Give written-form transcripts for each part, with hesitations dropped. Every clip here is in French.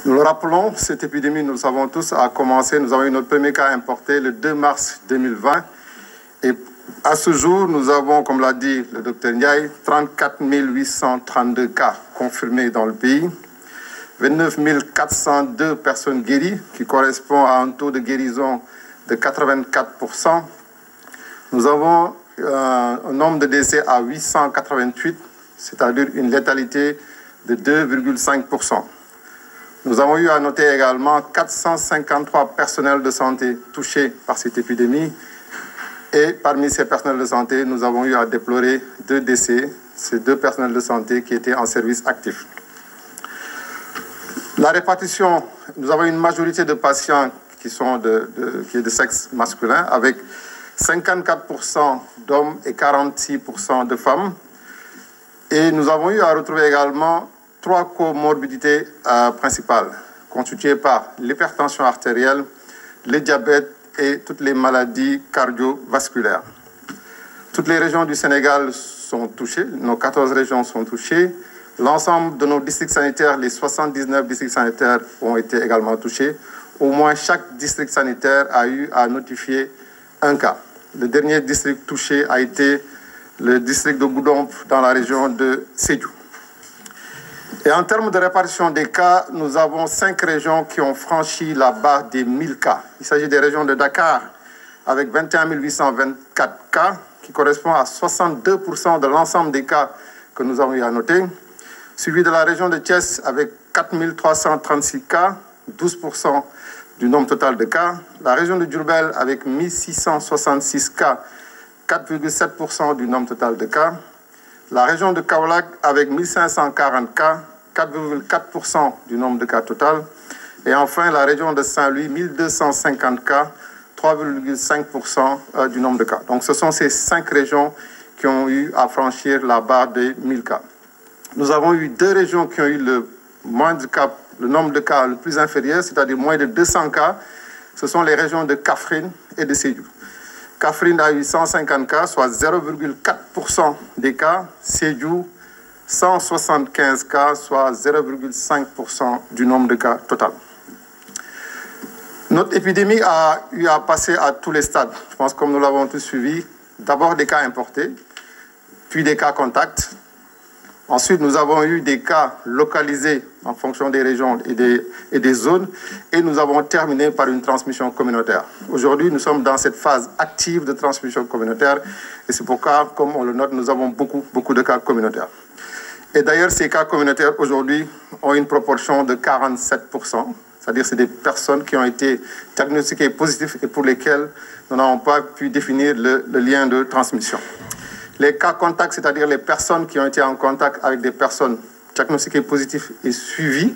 Nous le rappelons, cette épidémie, nous le savons tous, a commencé, nous avons eu notre premier cas importé le 2 mars 2020. Et à ce jour, nous avons, comme l'a dit le docteur Ndiaye, 34 832 cas confirmés dans le pays, 29 402 personnes guéries, qui correspond à un taux de guérison de 84%. Nous avons un nombre de décès à 888, c'est-à-dire une létalité de 2,5%. Nous avons eu à noter également 453 personnels de santé touchés par cette épidémie. Et parmi ces personnels de santé, nous avons eu à déplorer 2 décès, ces 2 personnels de santé qui étaient en service actif. La répartition, nous avons une majorité de patients qui est de sexe masculin, avec 54% d'hommes et 46% de femmes. Et nous avons eu à retrouver également 3 comorbidités principales, constituées par l'hypertension artérielle, le diabète et toutes les maladies cardiovasculaires. Toutes les régions du Sénégal sont touchées, nos 14 régions sont touchées. L'ensemble de nos districts sanitaires, les 79 districts sanitaires ont été également touchés. Au moins chaque district sanitaire a eu à notifier un cas. Le dernier district touché a été le district de Goudomp dans la région de Sédhiou. Et en termes de répartition des cas, nous avons 5 régions qui ont franchi la barre des 1000 cas. Il s'agit des régions de Dakar avec 21 824 cas, qui correspond à 62% de l'ensemble des cas que nous avons eu à noter. Suivi de la région de Thiès avec 4 336 cas, 12% du nombre total de cas. La région de Diourbel avec 1666 cas, 4,7% du nombre total de cas. La région de Kaolack avec 1540 cas, 4,4% du nombre de cas total. Et enfin, la région de Saint-Louis, 1250 cas, 3,5% du nombre de cas. Donc, ce sont ces 5 régions qui ont eu à franchir la barre des 1000 cas. Nous avons eu 2 régions qui ont eu le nombre de cas le plus inférieur, c'est-à-dire moins de 200 cas. Ce sont les régions de Kaffrine et de Sédhiou. Kaffrine a eu 150 cas, soit 0,4% des cas. Sédhiou, 175 cas, soit 0,5% du nombre de cas total. Notre épidémie a eu à passer à tous les stades. Je pense comme nous l'avons tous suivi. D'abord des cas importés, puis des cas contacts. Ensuite, nous avons eu des cas localisés en fonction des régions et des zones. Et nous avons terminé par une transmission communautaire. Aujourd'hui, nous sommes dans cette phase active de transmission communautaire. Et c'est pourquoi, comme on le note, nous avons beaucoup de cas communautaires. Et d'ailleurs, ces cas communautaires, aujourd'hui, ont une proportion de 47%. C'est-à-dire que c'est des personnes qui ont été diagnostiquées positives et pour lesquelles nous n'avons pas pu définir le lien de transmission. Les cas contacts, c'est-à-dire les personnes qui ont été en contact avec des personnes diagnostiquées positives et suivies,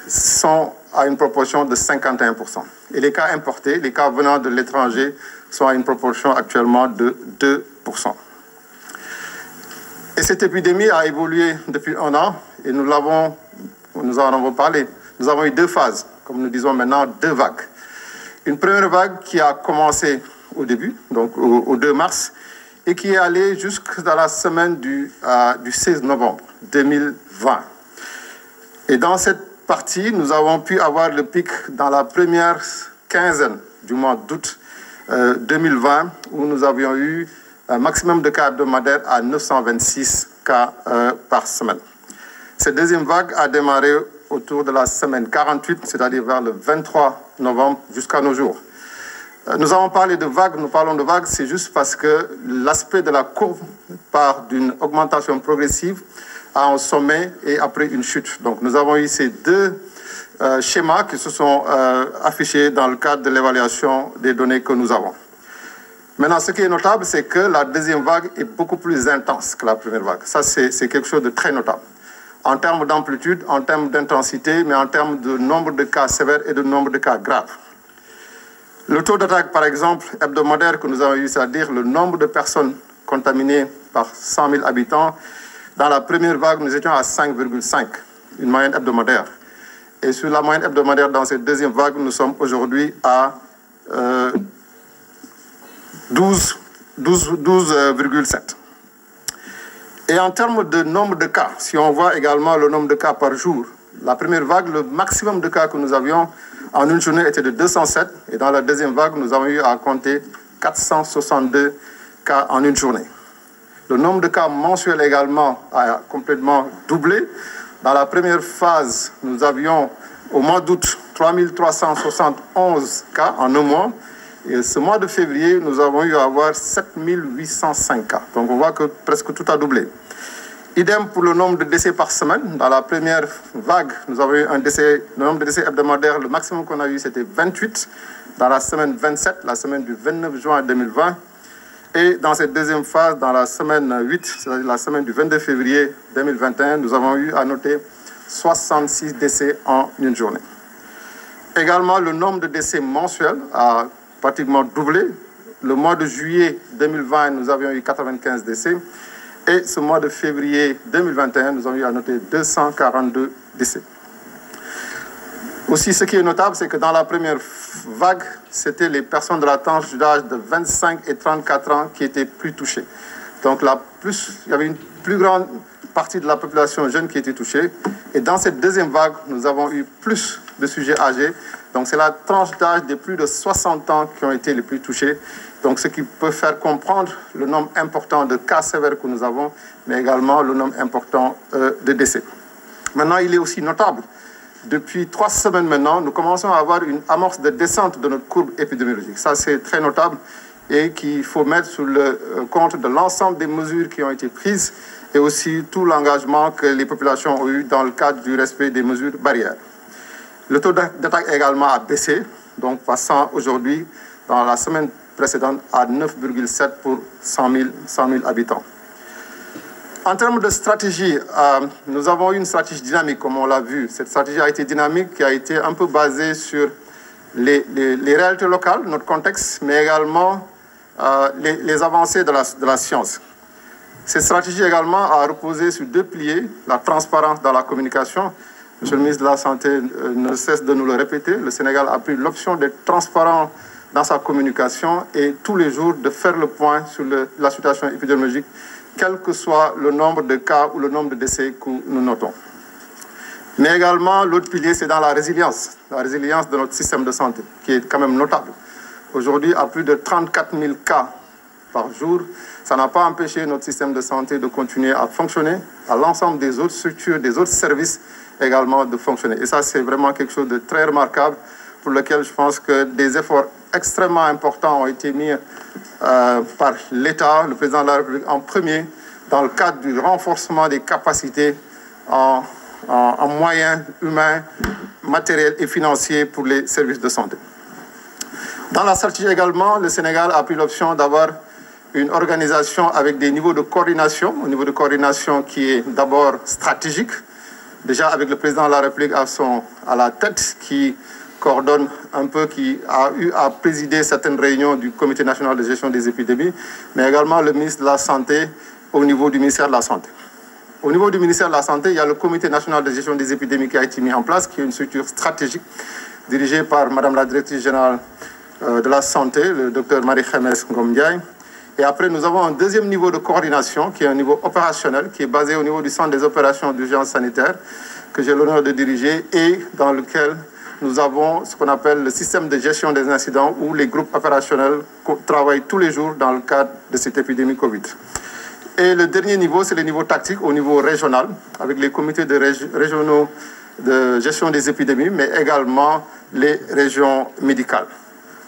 sont à une proportion de 51%. Et les cas importés, les cas venant de l'étranger, sont à une proportion actuellement de 2%. Et cette épidémie a évolué depuis 1 an et nous en avons parlé. Nous avons eu 2 phases, comme nous disons maintenant 2 vagues. Une première vague qui a commencé au début, donc au 2 mars, et qui est allée jusque dans la semaine du 16 novembre 2020. Et dans cette partie, nous avons pu avoir le pic dans la première quinzaine du mois d'août 2020, où nous avions eu un maximum de cas hebdomadaires à 926 cas par semaine. Cette deuxième vague a démarré autour de la semaine 48, c'est-à-dire vers le 23 novembre jusqu'à nos jours. Nous avons parlé de vagues, nous parlons de vagues, c'est juste parce que l'aspect de la courbe part d'une augmentation progressive à un sommet et après une chute. Donc nous avons eu ces 2 schémas qui se sont affichés dans le cadre de l'évaluation des données que nous avons. Maintenant, ce qui est notable, c'est que la deuxième vague est beaucoup plus intense que la première vague. Ça, c'est quelque chose de très notable. En termes d'amplitude, en termes d'intensité, mais en termes de nombre de cas sévères et de nombre de cas graves. Le taux d'attaque, par exemple, hebdomadaire que nous avons eu, c'est-à-dire le nombre de personnes contaminées par 100 000 habitants, dans la première vague, nous étions à 5,5, une moyenne hebdomadaire. Et sur la moyenne hebdomadaire dans cette deuxième vague, nous sommes aujourd'hui à 12,7. Et en termes de nombre de cas, si on voit également le nombre de cas par jour, la première vague, le maximum de cas que nous avions en une journée était de 207. Et dans la deuxième vague, nous avons eu à compter 462 cas en une journée. Le nombre de cas mensuels également a complètement doublé. Dans la première phase, nous avions au mois d'août 3371 cas en un mois. Et ce mois de février, nous avons eu à avoir 7805 cas. Donc on voit que presque tout a doublé. Idem pour le nombre de décès par semaine. Dans la première vague, nous avons eu le nombre de décès hebdomadaires, le maximum qu'on a eu, c'était 28. Dans la semaine 27, la semaine du 29 juin 2020. Et dans cette deuxième phase, dans la semaine 8, c'est-à-dire la semaine du 22 février 2021, nous avons eu à noter 66 décès en une journée. Également, le nombre de décès mensuels a pratiquement doublé. Le mois de juillet 2020, nous avions eu 95 décès. Et ce mois de février 2021, nous avons eu à noter 242 décès. Aussi, ce qui est notable, c'est que dans la première vague, c'était les personnes de la tranche d'âge de 25 et 34 ans qui étaient plus touchées. Donc, il y avait une plus grande partie de la population jeune qui était touchée. Et dans cette deuxième vague, nous avons eu plus de sujets âgés. Donc, c'est la tranche d'âge des plus de 60 ans qui ont été les plus touchés. Donc, ce qui peut faire comprendre le nombre important de cas sévères que nous avons, mais également le nombre important de décès. Maintenant, il est aussi notable. Depuis 3 semaines maintenant, nous commençons à avoir une amorce de descente de notre courbe épidémiologique. Ça, c'est très notable et qu'il faut mettre sur le compte de l'ensemble des mesures qui ont été prises et aussi tout l'engagement que les populations ont eu dans le cadre du respect des mesures barrières. Le taux d'attaque également a baissé, donc passant aujourd'hui, dans la semaine précédente, à 9,7 pour 100 000 habitants. En termes de stratégie, nous avons eu une stratégie dynamique, comme on l'a vu. Cette stratégie a été dynamique, qui a été un peu basée sur les réalités locales, notre contexte, mais également les avancées de la science. Cette stratégie également a reposé sur 2 piliers, la transparence dans la communication. Monsieur le ministre de la Santé ne cesse de nous le répéter. Le Sénégal a pris l'option d'être transparent dans sa communication et tous les jours de faire le point sur la situation épidémiologique, quel que soit le nombre de cas ou le nombre de décès que nous notons. Mais également, l'autre pilier, c'est dans la résilience de notre système de santé, qui est quand même notable. Aujourd'hui, à plus de 34 000 cas par jour, ça n'a pas empêché notre système de santé de continuer à fonctionner, à l'ensemble des autres structures, des autres services également de fonctionner. Et ça, c'est vraiment quelque chose de très remarquable pour lequel je pense que des efforts extrêmement importants ont été mis par l'État, le président de la République en premier, dans le cadre du renforcement des capacités en moyens humains, matériels et financiers pour les services de santé. Dans la stratégie également, le Sénégal a pris l'option d'avoir une organisation avec des niveaux de coordination, un niveau de coordination qui est d'abord stratégique, déjà avec le président de la République à la tête, qui coordonne un peu, qui a eu à présider certaines réunions du Comité national de gestion des épidémies, mais également le ministre de la Santé au niveau du ministère de la Santé. Au niveau du ministère de la Santé, il y a le Comité national de gestion des épidémies qui a été mis en place, qui est une structure stratégique dirigée par Madame la directrice générale de la Santé, le docteur Marie-Khémesse Ngom Ndiaye. Et après, nous avons un deuxième niveau de coordination, qui est un niveau opérationnel, qui est basé au niveau du Centre des opérations d'urgence sanitaire, que j'ai l'honneur de diriger, et dans lequel nous avons ce qu'on appelle le système de gestion des incidents, où les groupes opérationnels travaillent tous les jours dans le cadre de cette épidémie Covid. Et le dernier niveau, c'est le niveau tactique au niveau régional, avec les comités régionaux de gestion des épidémies, mais également les régions médicales.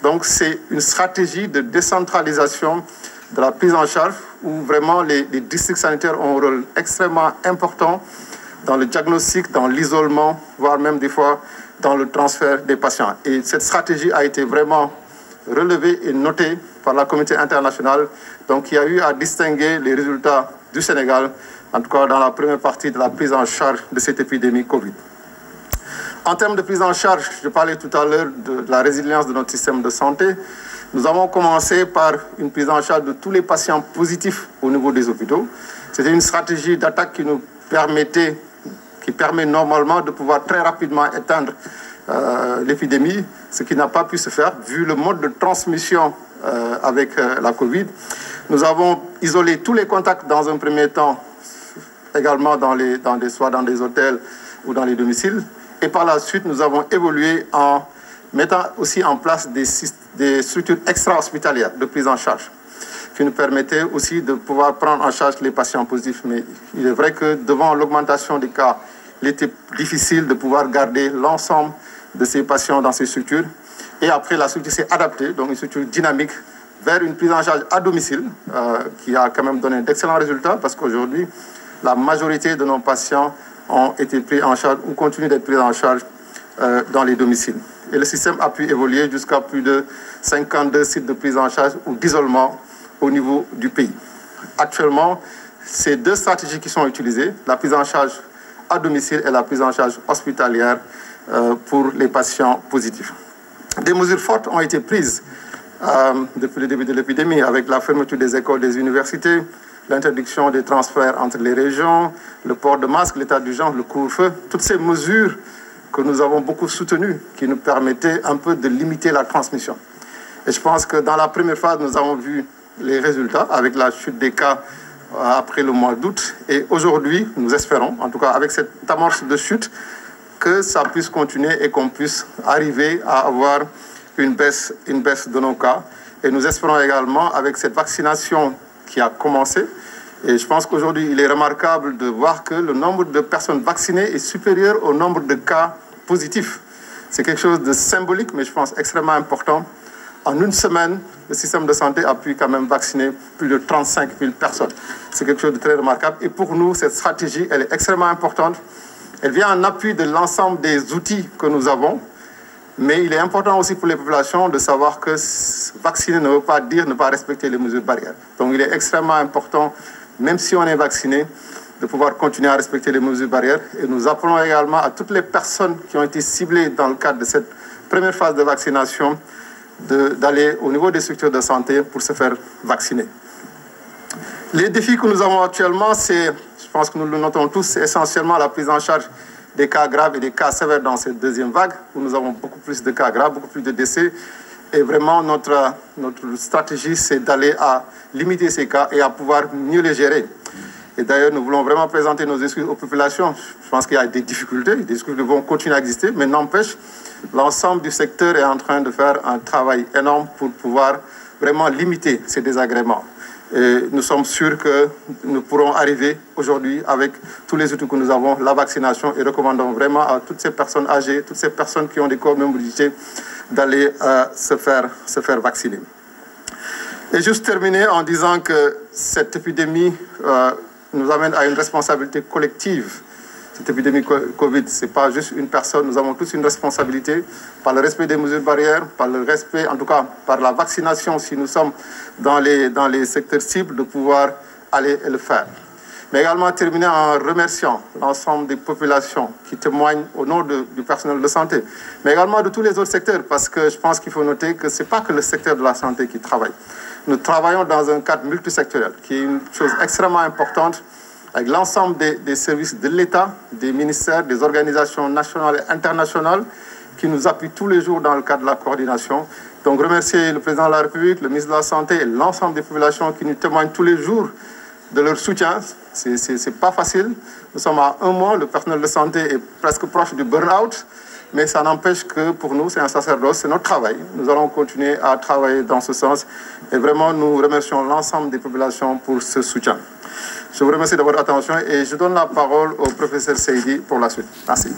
Donc, c'est une stratégie de décentralisation de la prise en charge, où vraiment les districts sanitaires ont un rôle extrêmement important dans le diagnostic, dans l'isolement, voire même des fois dans le transfert des patients. Et cette stratégie a été vraiment relevée et notée par la communauté internationale, donc il y a eu à distinguer les résultats du Sénégal, en tout cas dans la première partie de la prise en charge de cette épidémie Covid. En termes de prise en charge, je parlais tout à l'heure de la résilience de notre système de santé. Nous avons commencé par une prise en charge de tous les patients positifs au niveau des hôpitaux. C'était une stratégie d'attaque qui permet normalement de pouvoir très rapidement éteindre l'épidémie, ce qui n'a pas pu se faire vu le mode de transmission avec la Covid. Nous avons isolé tous les contacts dans un premier temps, également soit dans des hôtels ou dans les domiciles. Et par la suite, nous avons évolué en mettant aussi en place des structures extra-hospitalières de prise en charge qui nous permettaient aussi de pouvoir prendre en charge les patients positifs. Mais il est vrai que devant l'augmentation des cas, il était difficile de pouvoir garder l'ensemble de ces patients dans ces structures. Et après, la structure s'est adaptée, donc une structure dynamique, vers une prise en charge à domicile, qui a quand même donné d'excellents résultats, parce qu'aujourd'hui, la majorité de nos patients ont été pris en charge ou continuent d'être pris en charge dans les domiciles. Et le système a pu évoluer jusqu'à plus de 52 sites de prise en charge ou d'isolement au niveau du pays. Actuellement, c'est deux stratégies qui sont utilisées, la prise en charge à domicile et la prise en charge hospitalière pour les patients positifs. Des mesures fortes ont été prises depuis le début de l'épidémie, avec la fermeture des écoles, des universités, l'interdiction des transferts entre les régions, le port de masque, l'état d'urgence, le couvre-feu, toutes ces mesures que nous avons beaucoup soutenues, qui nous permettaient un peu de limiter la transmission. Et je pense que dans la première phase, nous avons vu les résultats avec la chute des cas après le mois d'août. Et aujourd'hui, nous espérons, en tout cas avec cette amorce de chute, que ça puisse continuer et qu'on puisse arriver à avoir une baisse de nos cas. Et nous espérons également, avec cette vaccination qui a commencé, et je pense qu'aujourd'hui, il est remarquable de voir que le nombre de personnes vaccinées est supérieur au nombre de cas positifs. C'est quelque chose de symbolique, mais je pense extrêmement important. En une semaine, le système de santé a pu quand même vacciner plus de 35 000 personnes. C'est quelque chose de très remarquable. Et pour nous, cette stratégie, elle est extrêmement importante. Elle vient en appui de l'ensemble des outils que nous avons. Mais il est important aussi pour les populations de savoir que vacciner ne veut pas dire ne pas respecter les mesures barrières. Donc il est extrêmement important, même si on est vacciné, de pouvoir continuer à respecter les mesures barrières. Et nous appelons également à toutes les personnes qui ont été ciblées dans le cadre de cette première phase de vaccination d'aller au niveau des structures de santé pour se faire vacciner. Les défis que nous avons actuellement, c'est, je pense que nous le notons tous, c'est essentiellement la prise en charge des cas graves et des cas sévères dans cette deuxième vague, où nous avons beaucoup plus de cas graves, beaucoup plus de décès. Et vraiment, notre stratégie, c'est d'aller à limiter ces cas et à pouvoir mieux les gérer. Et d'ailleurs, nous voulons vraiment présenter nos excuses aux populations. Je pense qu'il y a des difficultés vont continuer à exister, mais n'empêche, l'ensemble du secteur est en train de faire un travail énorme pour pouvoir vraiment limiter ces désagréments. Et nous sommes sûrs que nous pourrons arriver aujourd'hui avec tous les outils que nous avons, la vaccination, et recommandons vraiment à toutes ces personnes âgées, toutes ces personnes qui ont des comorbidités, d'aller se faire vacciner. Et juste terminer en disant que cette épidémie nous amène à une responsabilité collective. Cette épidémie Covid, ce n'est pas juste une personne, nous avons tous une responsabilité par le respect des mesures barrières, par le respect, en tout cas par la vaccination, si nous sommes dans les secteurs cibles, de pouvoir aller et le faire. Mais également terminer en remerciant l'ensemble des populations qui témoignent au nom du personnel de santé, mais également de tous les autres secteurs, parce que je pense qu'il faut noter que ce n'est pas que le secteur de la santé qui travaille. Nous travaillons dans un cadre multisectoriel, qui est une chose extrêmement importante, avec l'ensemble des services de l'État, des ministères, des organisations nationales et internationales qui nous appuient tous les jours dans le cadre de la coordination. Donc remercier le président de la République, le ministre de la Santé et l'ensemble des populations qui nous témoignent tous les jours de leur soutien. C'est pas facile. Nous sommes à un mois, le personnel de santé est presque proche du burn-out, mais ça n'empêche que pour nous, c'est un sacerdoce, c'est notre travail. Nous allons continuer à travailler dans ce sens et vraiment nous remercions l'ensemble des populations pour ce soutien. Je vous remercie de votre attention et je donne la parole au professeur Seydi pour la suite. Merci.